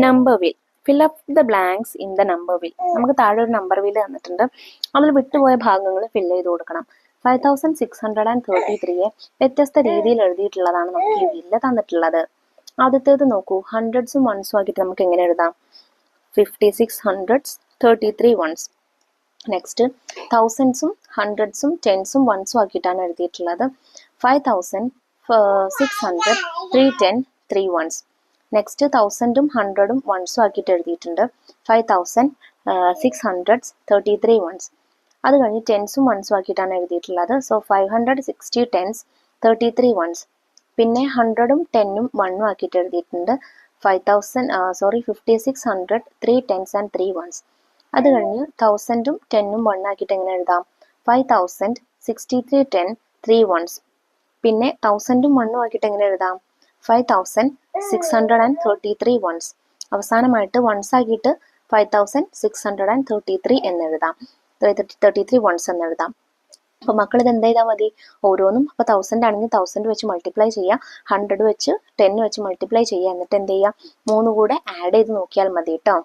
Number wheel. Fill up the blanks in the number wheel. നമുക്ക് താഴെ ഒരു number wheel തന്നിട്ടുണ്ട്. അതിൽ വിട്ടുപോയ ഭാഗങ്ങൾ ഫില്ല് ചെയ്ത് കൊടുക്കണം. 5633 വ്യത്യസ്ത രീതിയിൽ എഴുതിയിട്ടുള്ളതാണ് നമുക്ക് ഈ വീലിൽ തന്നിട്ടുള്ളത്. ആദ്യത്തേത് നോക്കൂ, ഹൺഡ്രഡ്സും വൺസും ആക്കിയിട്ട് നമുക്ക് എങ്ങനെ എഴുതാം? 56 ഹൺഡ്രഡ്സ്, 33 വൺസ്. നെക്സ്റ്റ് തൗസൻഡ്സും ഹൺഡ്രഡ്സും ടെൻസും വൺസും ആക്കിയിട്ടാണ് എഴുതിയിട്ടുള്ളത്. 5600 310 3 വൺസ്. നെക്സ്റ്റ് തൗസൻഡും ഹൺഡ്രഡും വൺസും ആക്കിയിട്ട് എഴുതിയിട്ടുണ്ട്. 5600 33 വൺസ്. അത് കഴിഞ്ഞ് ടെൻസും വൺസും ആക്കിയിട്ടാണ് എഴുതിയിട്ടുള്ളത്. So 560 tens 33 ones. പിന്നെ ഹൺഡ്രഡും ടെന്നും വണ്ണും ആക്കിയിട്ട് എഴുതിയിട്ടുണ്ട്. 5600 3 ടെൻസ് ആൻഡ് 3 വൺസ്. അത് കഴിഞ്ഞ് തൗസൻഡും ടെന്നും വൺ ആക്കിയിട്ട് എങ്ങനെ എഴുതാം? 5063 10 3 വൺസ്. പിന്നെ തൗസൻഡും വണ്ണും ആക്കിയിട്ട് എങ്ങനെ എഴുതാം? 5633 വൺസ്. അവസാനമായിട്ട് വൺസ് ആക്കിയിട്ട് 5633 എന്ന് എഴുതാം. 33 വൺസ് എന്ന് എഴുതാം. അപ്പോൾ മക്കൾ ഇത് എന്ത് ചെയ്താൽ മതി? ഓരോന്നും അപ്പോൾ 1000 ആണെങ്കിൽ 1000 വെച്ച് മൾട്ടിപ്ലൈ ചെയ്യുക, 100 വെച്ച് 10 വെച്ച് മൾട്ടിപ്ലൈ ചെയ്യുക, എന്നിട്ട് എന്ത് ചെയ്യുക? 3 കൂടെ ആഡ് ചെയ്ത് നോക്കിയാൽ മതി കേട്ടോ.